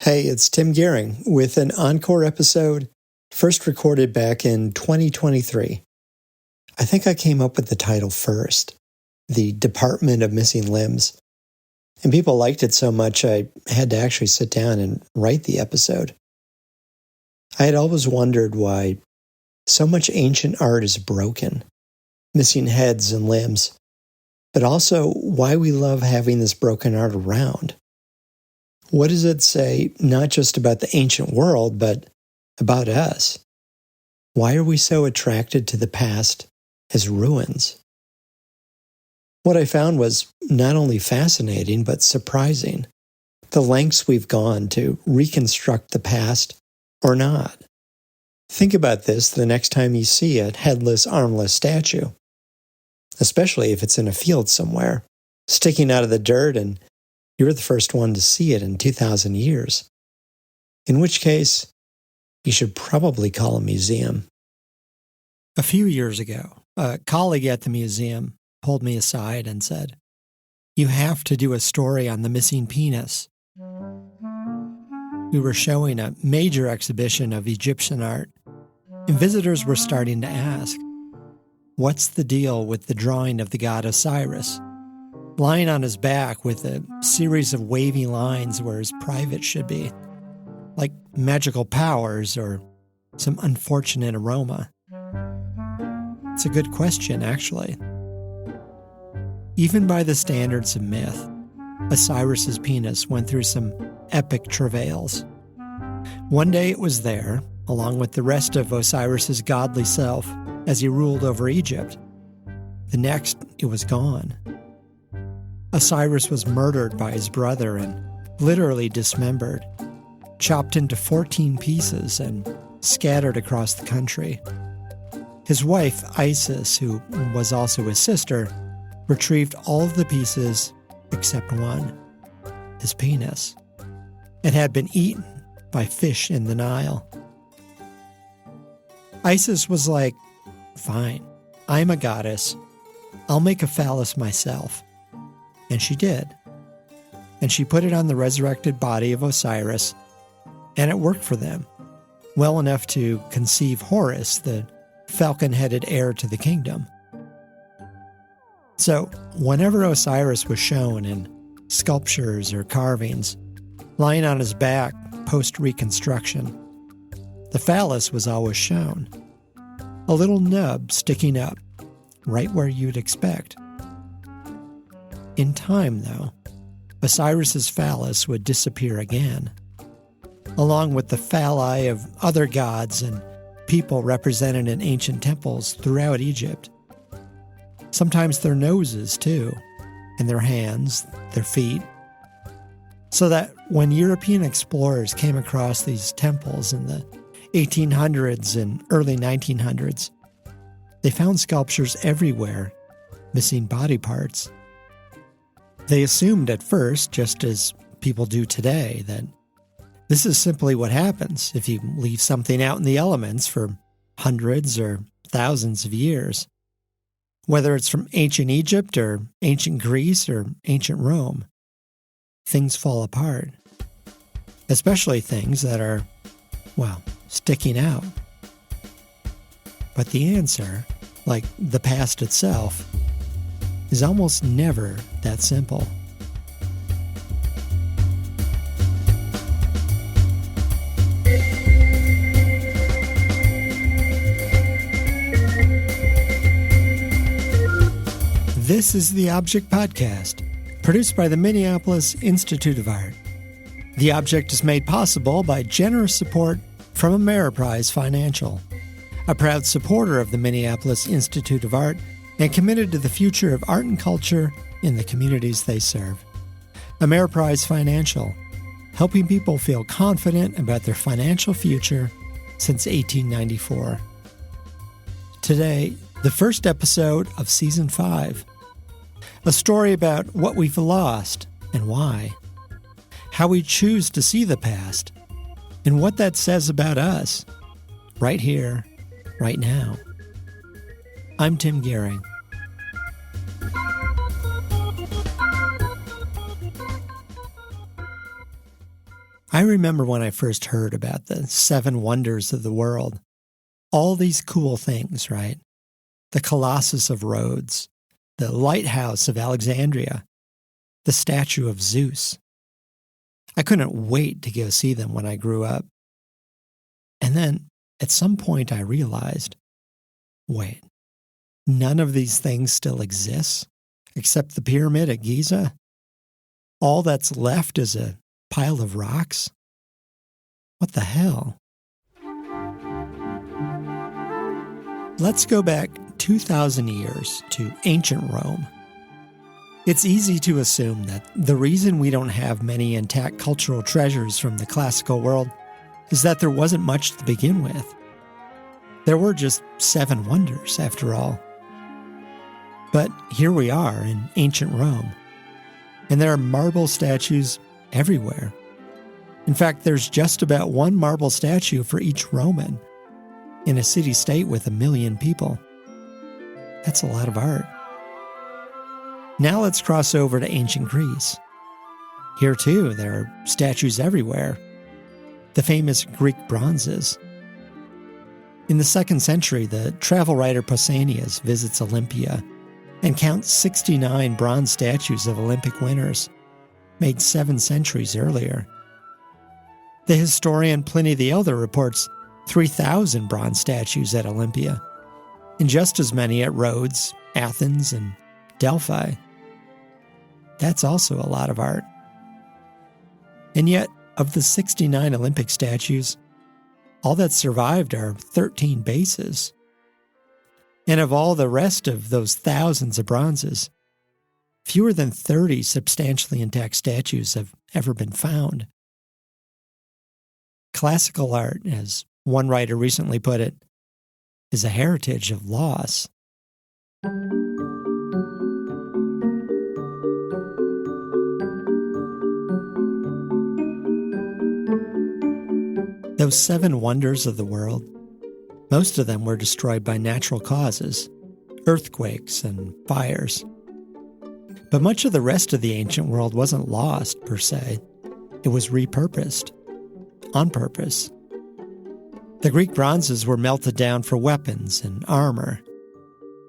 Hey, it's Tim Gihring with an Encore episode, first recorded back in 2023. I think I came up with the title first, The Department of Missing Limbs. And people liked it so much I had to actually sit down and write the episode. I had always wondered why so much ancient art is broken, missing heads and limbs, but also why we love having this broken art around. What does it say not just about the ancient world, but about us? Why are we so attracted to the past as ruins? What I found was not only fascinating, but surprising. The lengths we've gone to reconstruct the past or not. Think about this the next time you see a headless, armless statue, especially if it's in a field somewhere, sticking out of the dirt and you're the first one to see it in 2,000 years. In which case, you should probably call a museum. A few years ago, a colleague at the museum pulled me aside and said, "You have to do a story on the missing penis." We were showing a major exhibition of Egyptian art, and visitors were starting to ask, what's the deal with the drawing of the god Osiris, lying on his back with a series of wavy lines where his private should be, like magical powers or some unfortunate aroma? It's a good question, actually. Even by the standards of myth, Osiris's penis went through some epic travails. One day it was there, along with the rest of Osiris's godly self, as he ruled over Egypt. The next, it was gone. Osiris was murdered by his brother and literally dismembered, chopped into 14 pieces and scattered across the country. His wife, Isis, who was also his sister, retrieved all of the pieces except one, his penis. It had been eaten by fish in the Nile. Isis was like, "Fine, I'm a goddess. I'll make a phallus myself." And she did. And she put it on the resurrected body of Osiris, and it worked for them, well enough to conceive Horus, the falcon-headed heir to the kingdom. So, whenever Osiris was shown in sculptures or carvings, lying on his back post-reconstruction, the phallus was always shown, a little nub sticking up, right where you'd expect. In time, though, Osiris's phallus would disappear again, along with the phalli of other gods and people represented in ancient temples throughout Egypt. Sometimes their noses, too, and their hands, their feet. So that when European explorers came across these temples in the 1800s and early 1900s, they found sculptures everywhere, missing body parts. They assumed at first, just as people do today, that this is simply what happens if you leave something out in the elements for hundreds or thousands of years. Whether it's from ancient Egypt or ancient Greece or ancient Rome, things fall apart. Especially things that are, well, sticking out. But the answer, like the past itself, is almost never that simple. This is the Object Podcast, produced by the Minneapolis Institute of Art. The Object is made possible by generous support from Ameriprise Financial, a proud supporter of the Minneapolis Institute of Art and committed to the future of art and culture in the communities they serve. Ameriprise Financial, helping people feel confident about their financial future since 1894. Today, the first episode of Season 5. A story about what we've lost and why, how we choose to see the past, and what that says about us, right here, right now. I'm Tim Gihring. I remember when I first heard about the 7 wonders of the world. All these cool things, right? The Colossus of Rhodes, the Lighthouse of Alexandria, the statue of Zeus. I couldn't wait to go see them when I grew up. And then, at some point, I realized, wait, none of these things still exists, except the pyramid at Giza? All that's left is a pile of rocks? What the hell? Let's go back 2,000 years to ancient Rome. It's easy to assume that the reason we don't have many intact cultural treasures from the classical world is that there wasn't much to begin with. There were just 7 wonders, after all. But here we are in ancient Rome, and there are marble statues everywhere. In fact, there's just about 1 marble statue for each Roman in a city-state with 1 million people. That's a lot of art. Now let's cross over to ancient Greece. Here, too, there are statues everywhere. The famous Greek bronzes. In the 2nd century, the travel writer Pausanias visits Olympia and counts 69 bronze statues of Olympic winners, made 7 centuries earlier. The historian Pliny the Elder reports 3,000 bronze statues at Olympia, and just as many at Rhodes, Athens, and Delphi. That's also a lot of art. And yet, of the 69 Olympic statues, all that survived are 13 bases. And of all the rest of those thousands of bronzes, fewer than 30 substantially intact statues have ever been found. Classical art, as one writer recently put it, is a heritage of loss. Those 7 wonders of the world, most of them were destroyed by natural causes, earthquakes and fires. But much of the rest of the ancient world wasn't lost, per se. It was repurposed, on purpose. The Greek bronzes were melted down for weapons and armor.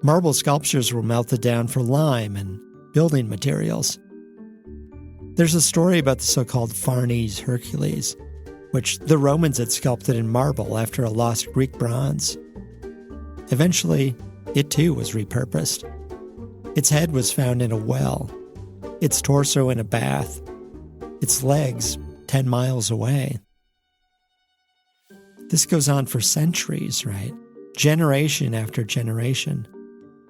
Marble sculptures were melted down for lime and building materials. There's a story about the so-called Farnese Hercules, which the Romans had sculpted in marble after a lost Greek bronze. Eventually, it too was repurposed. Its head was found in a well, its torso in a bath, its legs 10 miles away. This goes on for centuries, right? Generation after generation.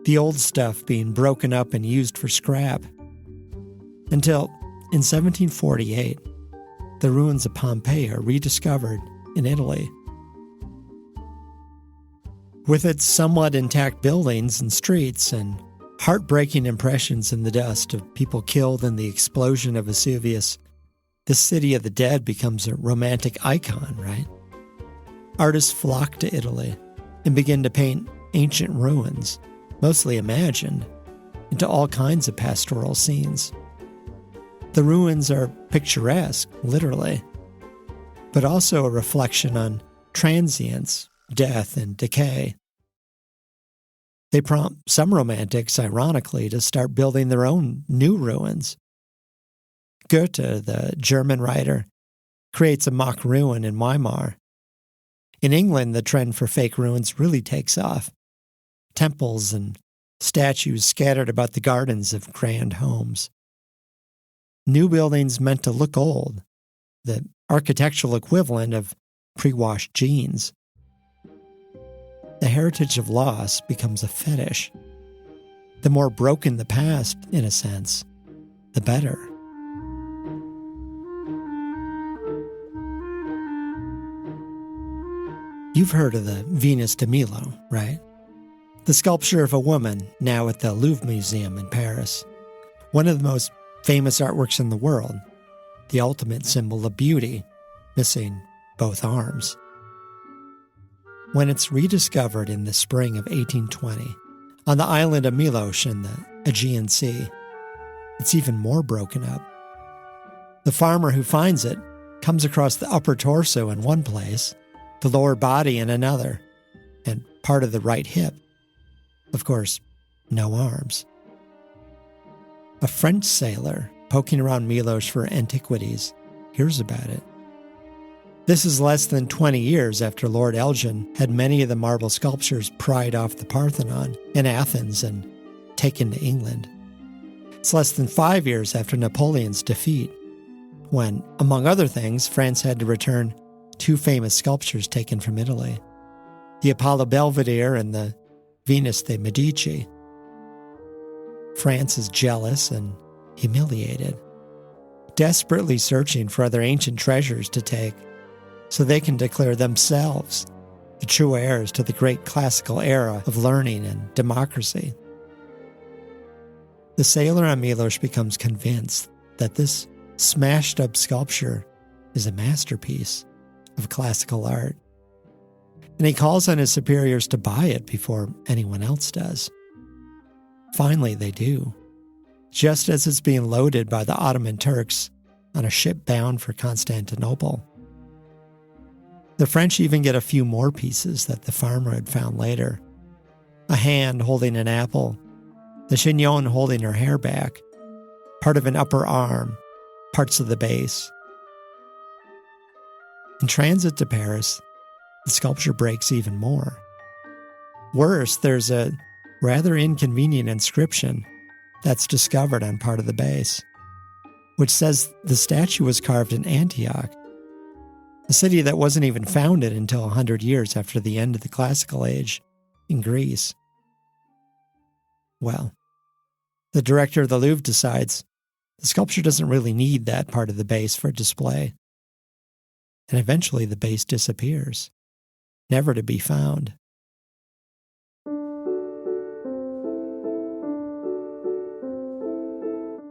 The old stuff being broken up and used for scrap. Until, in 1748, the ruins of Pompeii are rediscovered in Italy. With its somewhat intact buildings and streets and heartbreaking impressions in the dust of people killed in the explosion of Vesuvius, this city of the dead becomes a romantic icon, right? Artists flock to Italy and begin to paint ancient ruins, mostly imagined, into all kinds of pastoral scenes. The ruins are picturesque, literally, but also a reflection on transience, death, and decay. They prompt some romantics, ironically, to start building their own new ruins. Goethe, the German writer, creates a mock ruin in Weimar. In England, the trend for fake ruins really takes off. Temples and statues scattered about the gardens of grand homes. New buildings meant to look old, the architectural equivalent of pre-washed jeans. The heritage of loss becomes a fetish. The more broken the past, in a sense, the better. You've heard of the Venus de Milo, right? The sculpture of a woman now at the Louvre Museum in Paris. One of the most famous artworks in the world, the ultimate symbol of beauty, missing both arms. When it's rediscovered in the spring of 1820, on the island of Milos in the Aegean Sea, it's even more broken up. The farmer who finds it comes across the upper torso in one place, the lower body in another, and part of the right hip. Of course, no arms. A French sailor poking around Milos for antiquities hears about it. This is less than 20 years after Lord Elgin had many of the marble sculptures pried off the Parthenon in Athens and taken to England. It's less than 5 years after Napoleon's defeat, when, among other things, France had to return 2 famous sculptures taken from Italy, the Apollo Belvedere and the Venus de Medici. France is jealous and humiliated, desperately searching for other ancient treasures to take so they can declare themselves the true heirs to the great classical era of learning and democracy. The sailor on Milos becomes convinced that this smashed-up sculpture is a masterpiece of classical art, and he calls on his superiors to buy it before anyone else does. Finally, they do, just as it's being loaded by the Ottoman Turks on a ship bound for Constantinople. The French even get a few more pieces that the farmer had found later. A hand holding an apple, the chignon holding her hair back, part of an upper arm, parts of the base. In transit to Paris, the sculpture breaks even more. Worse, there's a rather inconvenient inscription that's discovered on part of the base, which says the statue was carved in Antioch, a city that wasn't even founded until 100 years after the end of the Classical Age in Greece. Well, the director of the Louvre decides the sculpture doesn't really need that part of the base for display. And eventually the base disappears, never to be found.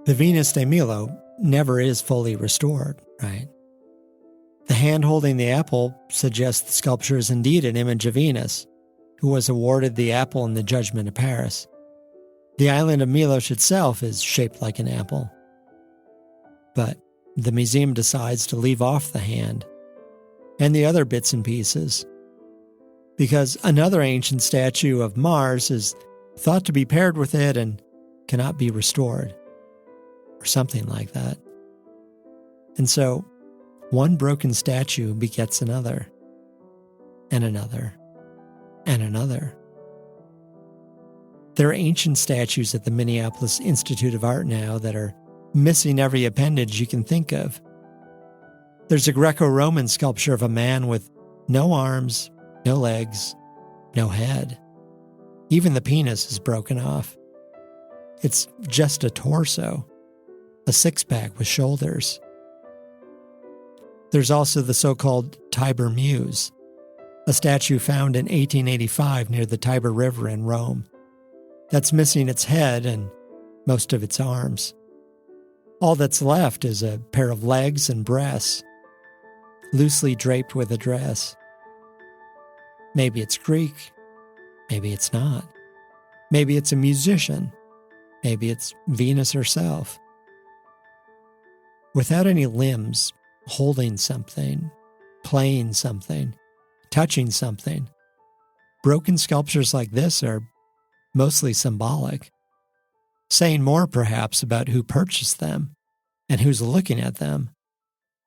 The Venus de Milo never is fully restored, right? The hand holding the apple suggests the sculpture is indeed an image of Venus, who was awarded the apple in the Judgment of Paris. The island of Milos itself is shaped like an apple. But the museum decides to leave off the hand and the other bits and pieces, because another ancient statue of Mars is thought to be paired with it and cannot be restored, or something like that. And so, one broken statue begets another, and another, and another. There are ancient statues at the Minneapolis Institute of Art now that are missing every appendage you can think of. There's a Greco-Roman sculpture of a man with no arms, no legs, no head. Even the penis is broken off. It's just a torso, a six-pack with shoulders. There's also the so-called Tiber Muse, a statue found in 1885 near the Tiber River in Rome, that's missing its head and most of its arms. All that's left is a pair of legs and breasts, loosely draped with a dress. Maybe it's Greek, maybe it's not. Maybe it's a musician, maybe it's Venus herself. Without any limbs, holding something, playing something, touching something, broken sculptures like this are mostly symbolic, saying more perhaps about who purchased them and who's looking at them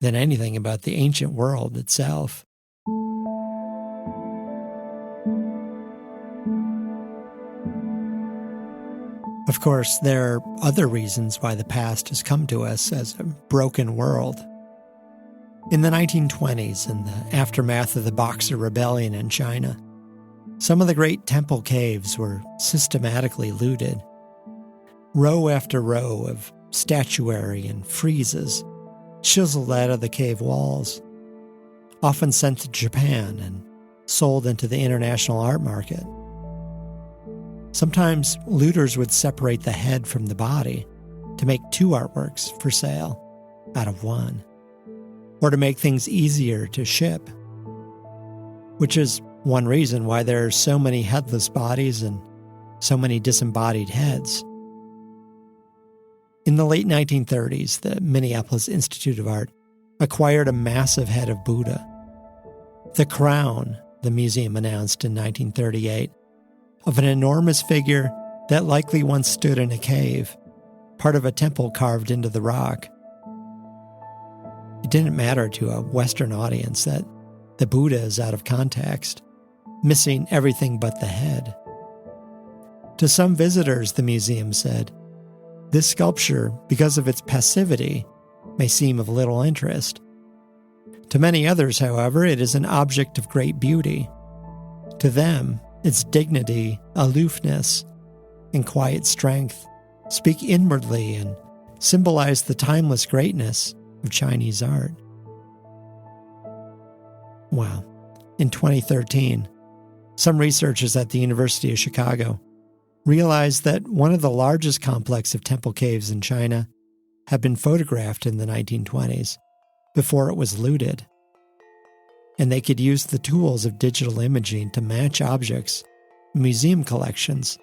than anything about the ancient world itself. Of course, there are other reasons why the past has come to us as a broken world. In the 1920s, in the aftermath of the Boxer Rebellion in China, some of the great temple caves were systematically looted. Row after row of statuary and friezes chiseled out of the cave walls, often sent to Japan and sold into the international art market. Sometimes looters would separate the head from the body to make 2 artworks for sale out of one, or to make things easier to ship, which is one reason why there are so many headless bodies and so many disembodied heads. In the late 1930s, the Minneapolis Institute of Art acquired a massive head of Buddha. The crown, the museum announced in 1938, of an enormous figure that likely once stood in a cave, part of a temple carved into the rock. It didn't matter to a Western audience that the Buddha is out of context, missing everything but the head. To some visitors, the museum said, this sculpture, because of its passivity, may seem of little interest. To many others, however, it is an object of great beauty. To them, its dignity, aloofness, and quiet strength speak inwardly and symbolize the timeless greatness of Chinese art. Well, in 2013, some researchers at the University of Chicago realized that one of the largest complex of temple caves in China had been photographed in the 1920s, before it was looted. And they could use the tools of digital imaging to match objects in museum collections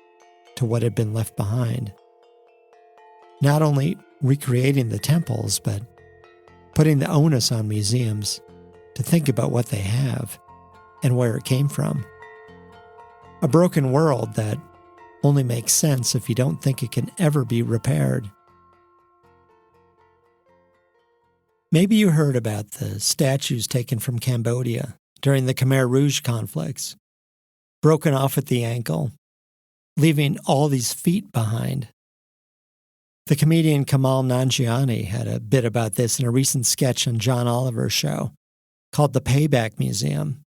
to what had been left behind. Not only recreating the temples, but putting the onus on museums to think about what they have and where it came from. A broken world that only makes sense if you don't think it can ever be repaired. Maybe you heard about the statues taken from Cambodia during the Khmer Rouge conflicts, broken off at the ankle, leaving all these feet behind. The comedian Kamal Nanjiani had a bit about this in a recent sketch on John Oliver's show called The Payback Museum.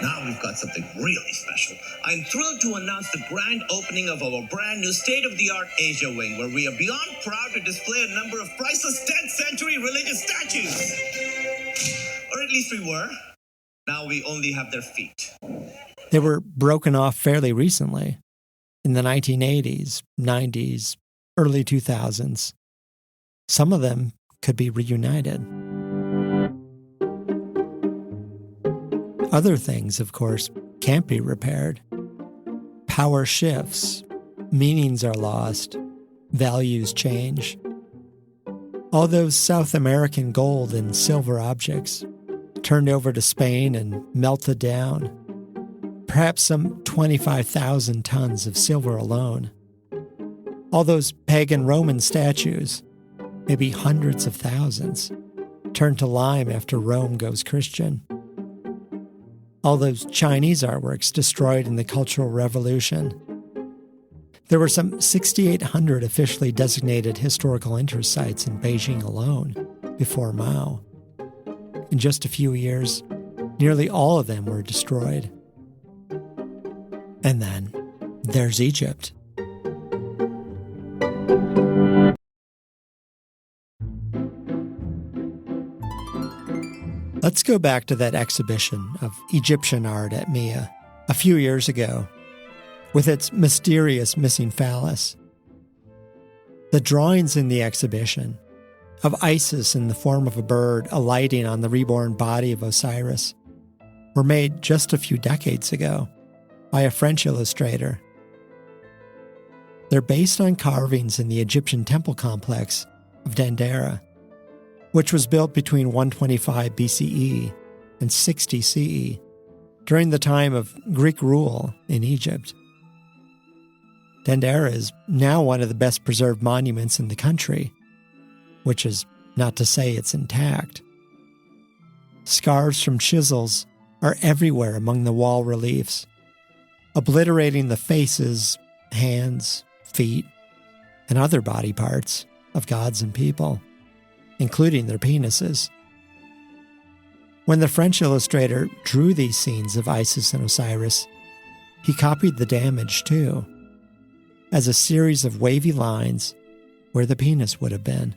Now we've got something really special. I'm thrilled to announce the grand opening of our brand new state-of-the-art Asia Wing, where we are beyond proud to display a number of priceless 10th century religious statues. Or at least we were. Now we only have their feet. They were broken off fairly recently, in the 1980s, 90s, early 2000s. Some of them could be reunited. Other things, of course, can't be repaired. Power shifts, meanings are lost, values change. All those South American gold and silver objects turned over to Spain and melted down. Perhaps some 25,000 tons of silver alone. All those pagan Roman statues, maybe hundreds of thousands, turned to lime after Rome goes Christian. All those Chinese artworks destroyed in the Cultural Revolution. There were some 6,800 officially designated historical interest sites in Beijing alone before Mao. In just a few years, nearly all of them were destroyed. And then there's Egypt. Let's go back to that exhibition of Egyptian art at MIA a few years ago, with its mysterious missing phallus. The drawings in the exhibition of Isis in the form of a bird alighting on the reborn body of Osiris were made just a few decades ago by a French illustrator. They're based on carvings in the Egyptian temple complex of Dendera, which was built between 125 BCE and 60 CE, during the time of Greek rule in Egypt. Dendera is now one of the best preserved monuments in the country, which is not to say it's intact. Scars from chisels are everywhere among the wall reliefs, obliterating the faces, hands, feet, and other body parts of gods and people, including their penises. When the French illustrator drew these scenes of Isis and Osiris, he copied the damage too, as a series of wavy lines where the penis would have been.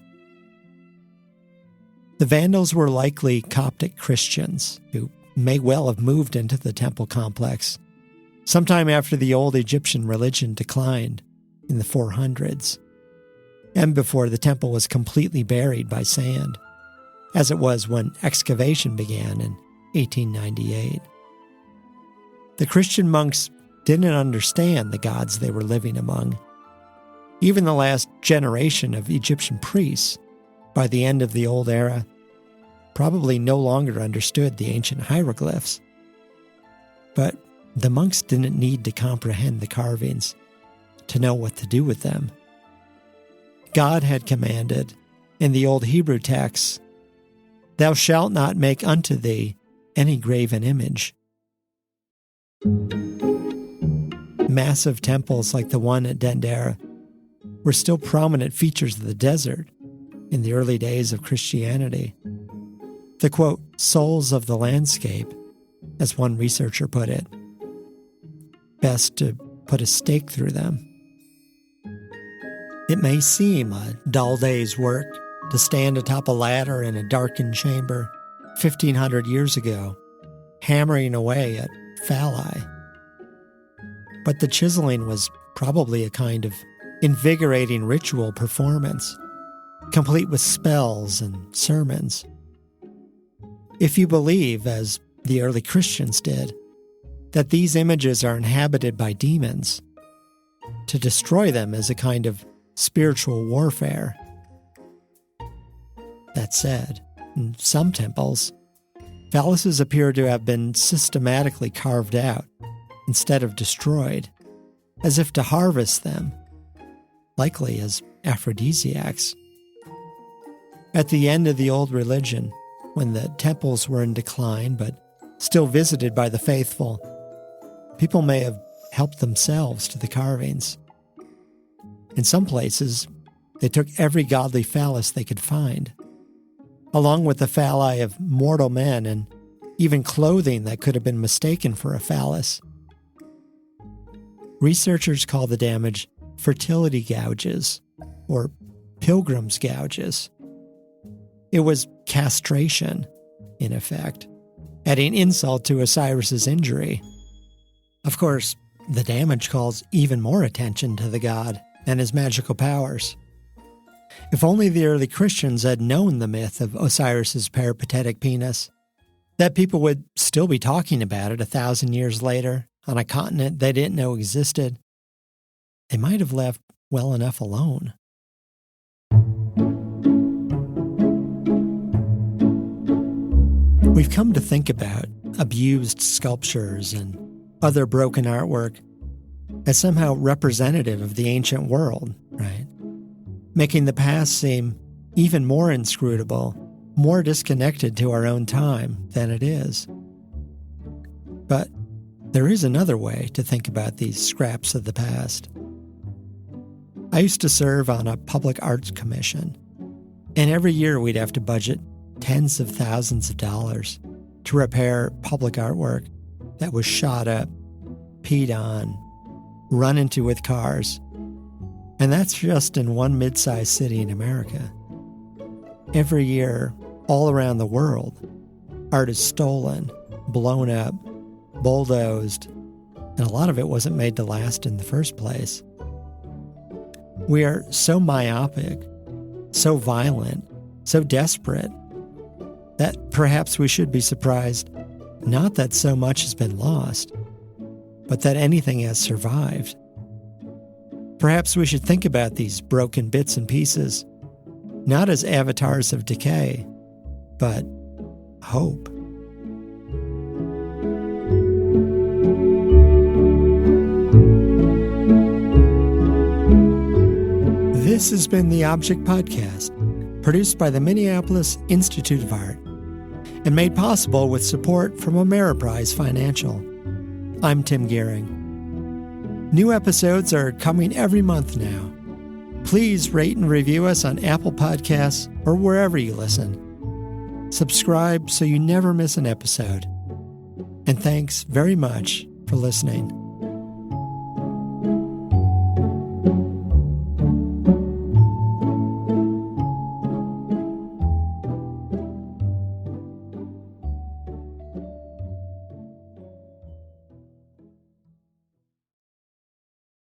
The Vandals were likely Coptic Christians who may well have moved into the temple complex sometime after the old Egyptian religion declined in the 400s. And before the temple was completely buried by sand, as it was when excavation began in 1898. The Christian monks didn't understand the gods they were living among. Even the last generation of Egyptian priests, by the end of the Old Era, probably no longer understood the ancient hieroglyphs. But the monks didn't need to comprehend the carvings to know what to do with them. God had commanded in the old Hebrew texts, "Thou shalt not make unto thee any graven image." Massive temples like the one at Dendera were still prominent features of the desert in the early days of Christianity. The, quote, souls of the landscape, as one researcher put it. Best to put a stake through them. It may seem a dull day's work to stand atop a ladder in a darkened chamber 1,500 years ago, hammering away at phalli. But the chiseling was probably a kind of invigorating ritual performance, complete with spells and sermons. If you believe, as the early Christians did, that these images are inhabited by demons, to destroy them is a kind of spiritual warfare. That said, in some temples, phalluses appear to have been systematically carved out instead of destroyed, as if to harvest them, likely as aphrodisiacs. At the end of the old religion, when the temples were in decline but still visited by the faithful, people may have helped themselves to the carvings. In some places, they took every godly phallus they could find, along with the phalli of mortal men and even clothing that could have been mistaken for a phallus. Researchers call the damage fertility gouges, or pilgrim's gouges. It was castration, in effect, adding insult to Osiris's injury. Of course, the damage calls even more attention to the god and his magical powers. If only the early Christians had known the myth of Osiris's peripatetic penis, that people would still be talking about it 1,000 years later on a continent they didn't know existed, they might have left well enough alone. We've come to think about abused sculptures and other broken artwork as somehow representative of the ancient world, right? Making the past seem even more inscrutable, more disconnected to our own time than it is. But there is another way to think about these scraps of the past. I used to serve on a public arts commission, and every year we'd have to budget tens of thousands of dollars to repair public artwork that was shot up, peed on, run into with cars. And that's just in one mid-sized city in America. Every year, all around the world, art is stolen, blown up, bulldozed, and a lot of it wasn't made to last in the first place. We are so myopic, so violent, so desperate, that perhaps we should be surprised not that so much has been lost, but that anything has survived. Perhaps we should think about these broken bits and pieces not as avatars of decay, but hope. This has been the Object Podcast, produced by the Minneapolis Institute of Art, and made possible with support from Ameriprise Financial. I'm Tim Gihring. New episodes are coming every month now. Please rate and review us on Apple Podcasts or wherever you listen. Subscribe so you never miss an episode. And thanks very much for listening.